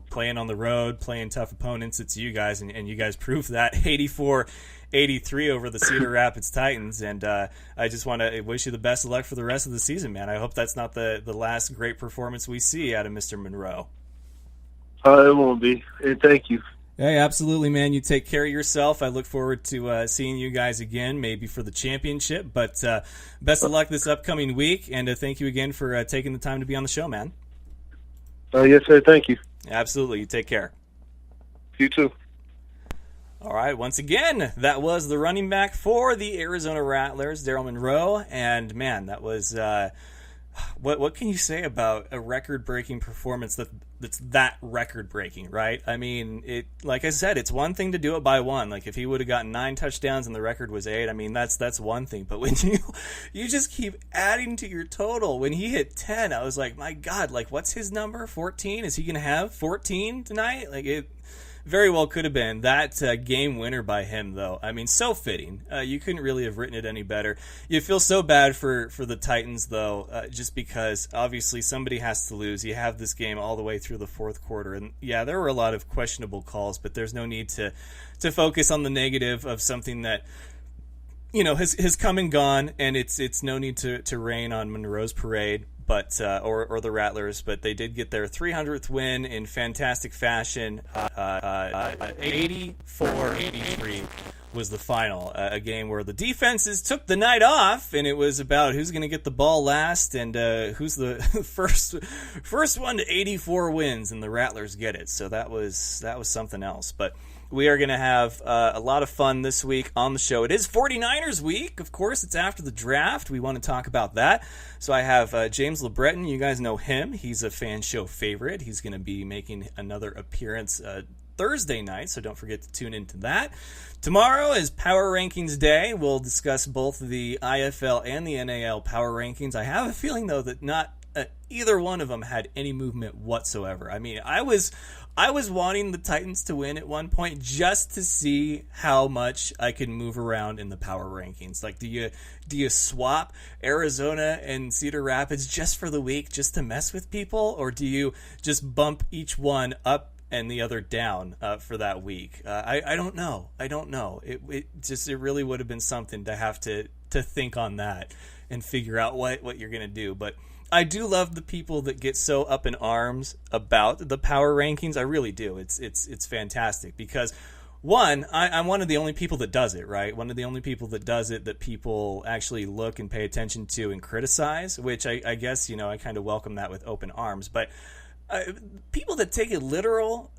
playing on the road, playing tough opponents, it's you guys, and you guys proved that 84-83 over the Cedar Rapids Titans. And I just want to wish you the best of luck for the rest of the season, man. I hope that's not the last great performance we see out of Mr. Monroe. It won't be. And thank you. Hey, absolutely, man. You take care of yourself. I look forward to seeing you guys again, maybe for the championship. But best of luck this upcoming week, and thank you again for taking the time to be on the show, man. Yes, sir. Thank you. Absolutely. You take care. You too. All right. Once again, that was the running back for the Arizona Rattlers, Darrell Monroe. And, man, that was what can you say about a record-breaking performance that's that record-breaking, right? I mean, like I said, it's one thing to do it by one. Like, if he would have gotten 9 touchdowns and the record was 8, I mean, that's one thing. But when you just keep adding to your total, when he hit 10, I was like, my God, like, what's his number? 14? Is he going to have 14 tonight? Like, it very well could have been that game winner by him, though. I mean, so fitting. You couldn't really have written it any better. You feel so bad for the Titans, though, just because obviously somebody has to lose. You have this game all the way through the fourth quarter, and yeah, there were a lot of questionable calls, but there's no need to focus on the negative of something that has come and gone, and it's no need to rain on Monroe's parade. But or the Rattlers, but they did get their 300th win in fantastic fashion. 84-83 was the final. A game where the defenses took the night off, and it was about who's going to get the ball last and who's the first one to 84 wins, and the Rattlers get it. So that was something else. But we are going to have a lot of fun this week on the show. It is 49ers week. Of course, it's after the draft. We want to talk about that. So I have James LeBreton. You guys know him. He's a fan show favorite. He's going to be making another appearance Thursday night, so don't forget to tune into that. Tomorrow is Power Rankings Day. We'll discuss both the IFL and the NAL Power Rankings. I have a feeling, though, that not either one of them had any movement whatsoever. I mean, I was wanting the Titans to win at one point just to see how much I could move around in the power rankings. Like, do you swap Arizona and Cedar Rapids just for the week, just to mess with people, or do you just bump each one up and the other down for that week? I don't know. It really would have been something to have to think on that and figure out what you're gonna do, but. I do love the people that get so up in arms about the power rankings. I really do. It's fantastic because, one, I'm one of the only people that does it, right? One of the only people that does it that people actually look and pay attention to and criticize, which I guess, I kind of welcome that with open arms. But people that take it literal,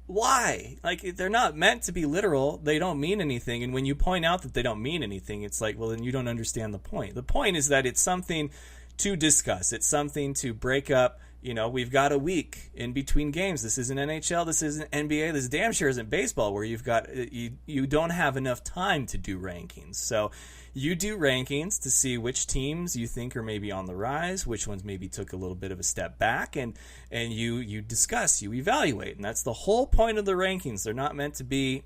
why? Like, they're not meant to be literal. They don't mean anything. And when you point out that they don't mean anything, it's like, well, then you don't understand the point. The point is that it's something to discuss. It's something to break up. We've got a week in between games. This isn't NHL. This isn't NBA. This damn sure isn't baseball, where you've got you don't have enough time to do rankings. So you do rankings to see which teams you think are maybe on the rise, which ones maybe took a little bit of a step back, and you discuss, you evaluate, and that's the whole point of the rankings. They're not meant to be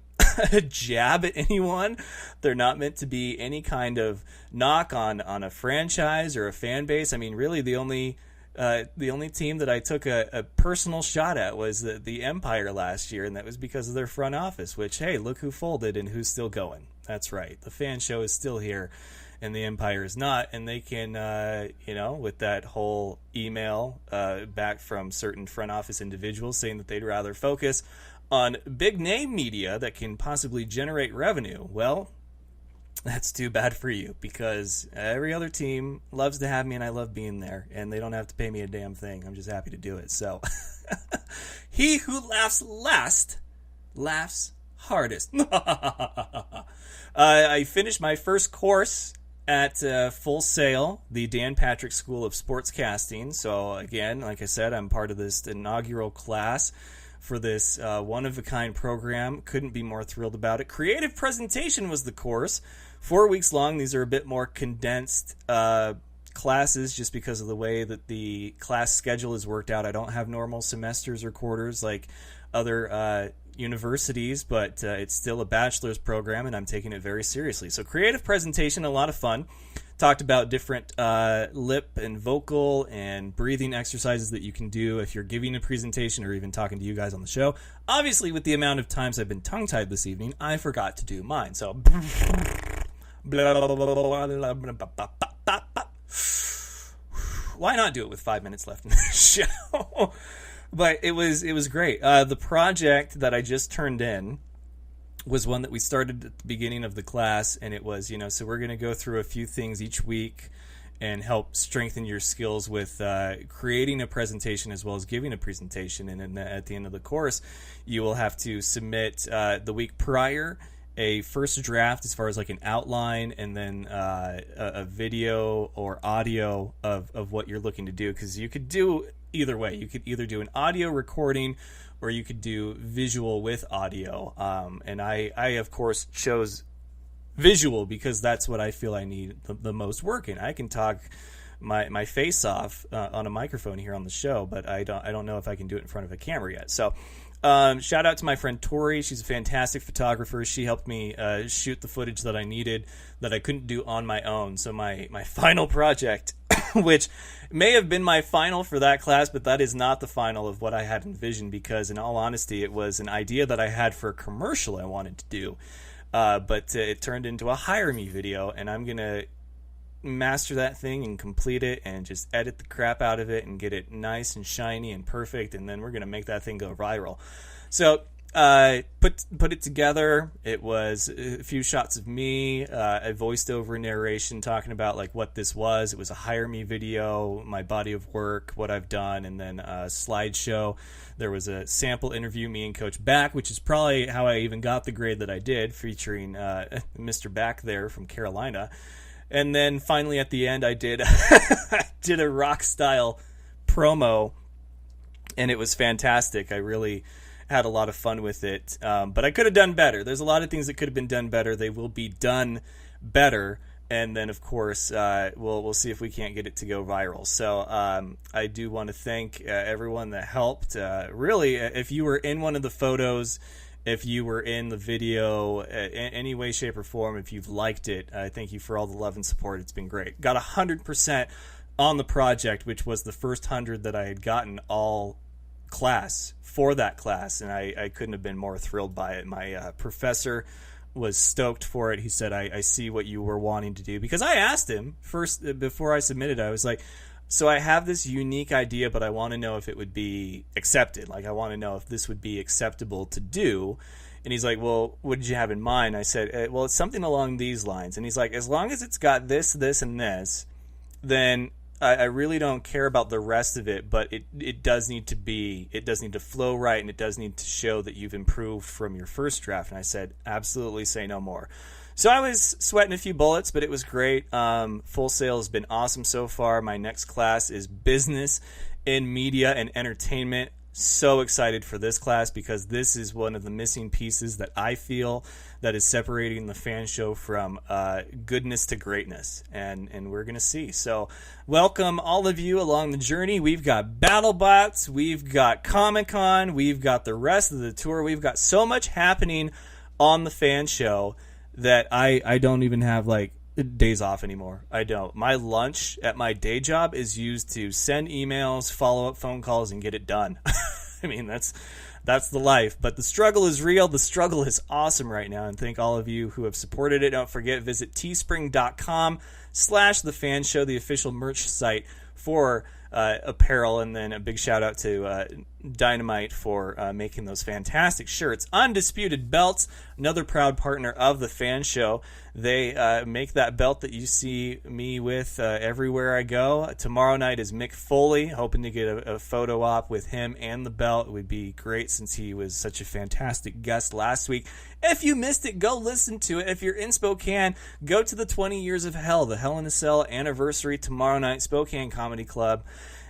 a jab at anyone. They're not meant to be any kind of knock on a franchise or a fan base. I mean, really, the only team that I took a personal shot at was the Empire last year, and that was because of their front office, which, hey, look who folded and who's still going. That's right. The fan show is still here, and the Empire is not, and they can, with that whole email back from certain front office individuals saying that they'd rather focus on big name media that can possibly generate revenue. Well, that's too bad for you, because every other team loves to have me, and I love being there, and they don't have to pay me a damn thing. I'm just happy to do it. So he who laughs last laughs hardest. I finished my first course at Full Sail, the Dan Patrick School of Sportscasting. So again, like I said, I'm part of this inaugural class for this one-of-a-kind program. Couldn't be more thrilled about it. Creative presentation was the course. 4 weeks long. These are a bit more condensed classes just because of the way that the class schedule is worked out. I don't have normal semesters or quarters like other universities, but it's still a bachelor's program, and I'm taking it very seriously. So creative presentation, a lot of fun. Talked about different lip and vocal and breathing exercises that you can do if you're giving a presentation or even talking to you guys on the show. Obviously, with the amount of times I've been tongue-tied this evening, I forgot to do mine. So, why not do it with 5 minutes left in the show? But it was great. The project that I just turned in was one that we started at the beginning of the class, and it was, so we're going to go through a few things each week and help strengthen your skills with creating a presentation as well as giving a presentation. And then at the end of the course, you will have to submit the week prior a first draft as far as like an outline, and then a video or audio of what you're looking to do, because you could do either way. You could either do an audio recording or you could do visual with audio. And I of course chose visual because that's what I feel I need the most work in. I can talk my face off on a microphone here on the show, but I don't know if I can do it in front of a camera yet. So shout out to my friend Tori. She's a fantastic photographer. She helped me shoot the footage that I needed that I couldn't do on my own. So my final project, which may have been my final for that class, but that is not the final of what I had envisioned, because in all honesty, it was an idea that I had for a commercial I wanted to do. But it turned into a hire me video, and I'm going to master that thing and complete it and just edit the crap out of it and get it nice and shiny and perfect, and then we're going to make that thing go viral. So put it together. It was a few shots of me, a voiced over narration talking about like what this was. It was a hire me video, my body of work, what I've done, and then a slideshow. There was a sample interview, me and Coach Back, which is probably how I even got the grade that I did, featuring Mr. Back there from Carolina. And then finally at the end, I did did a rock style promo, and it was fantastic. I really had a lot of fun with it, but I could have done better. There's a lot of things that could have been done better. They will be done better. And then, of course, we'll see if we can't get it to go viral. So I do want to thank everyone that helped. Really, if you were in one of the photos, if you were in the video, any way, shape, or form, if you've liked it, thank you for all the love and support. It's been great. Got 100% on the project, which was the first 100 that I had gotten all class for that class, and I couldn't have been more thrilled by it. My professor was stoked for it. He said, I see what you were wanting to do, because I asked him first before I submitted. I was like, so I have this unique idea, but I want to know if it would be accepted. Like, I want to know if this would be acceptable to do. And he's like, well, what did you have in mind? I said, well, it's something along these lines. And he's like, as long as it's got this, this, and this, then I really don't care about the rest of it, but it does need to flow right, and it does need to show that you've improved from your first draft. And I said, absolutely, say no more. So I was sweating a few bullets, but it was great. Full Sail has been awesome so far. My next class is Business in Media and Entertainment. So excited for this class, because this is one of the missing pieces that I feel that is separating the Fan Show from goodness to greatness, and we're going to see. So welcome all of you along the journey. We've got BattleBots, we've got Comic-Con, we've got the rest of the tour. We've got so much happening on the Fan Show that I don't even have like days off anymore. I don't. My lunch at my day job is used to send emails, follow up phone calls, and get it done. I mean, that's the life. But the struggle is real. The struggle is awesome right now, and thank all of you who have supported it. Don't forget, visit teespring.com/thefanshow, the official merch site for apparel, and then a big shout out to Dynamite for making those fantastic shirts. Undisputed Belts, another proud partner of the Fan Show. They make that belt that you see me with everywhere I go. Tomorrow night is Mick Foley, hoping to get a photo op with him and the belt. It would be great since he was such a fantastic guest last week. If you missed it, go listen to it. If you're in Spokane, go to the 20 Years of Hell, the Hell in a Cell anniversary tomorrow night, Spokane Comedy Club.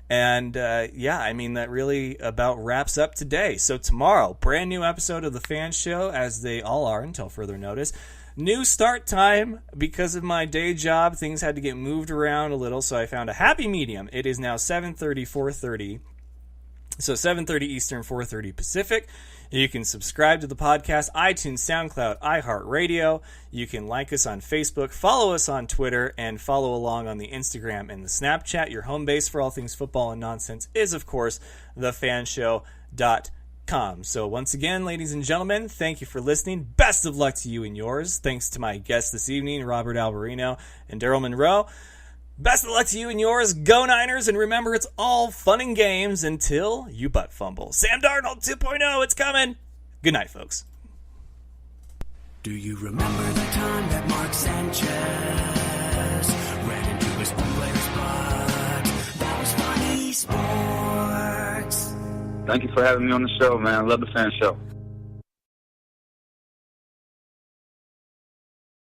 And I mean, that really about wraps up today. So tomorrow, brand new episode of the Fan Show, as they all are until further notice. New start time. Because of my day job, things had to get moved around a little, so I found a happy medium. It is now 7:30, 4:30. So 7:30 Eastern, 4:30 Pacific. You can subscribe to the podcast, iTunes, SoundCloud, iHeartRadio. You can like us on Facebook, follow us on Twitter, and follow along on the Instagram and the Snapchat. Your home base for all things football and nonsense is, of course, thefanshow.com. So once again, ladies and gentlemen, thank you for listening. Best of luck to you and yours. Thanks to my guests this evening, Robert Alberino and Darrell Monroe. Best of luck to you and yours. Go Niners, and remember, it's all fun and games until you butt fumble. Sam Darnold 2.0, it's coming. Good night, folks. Do you remember the time that Mark Sanchez ran into his own player's butt? That was funny sports. Thank you for having me on the show, man. I love the Fan Show.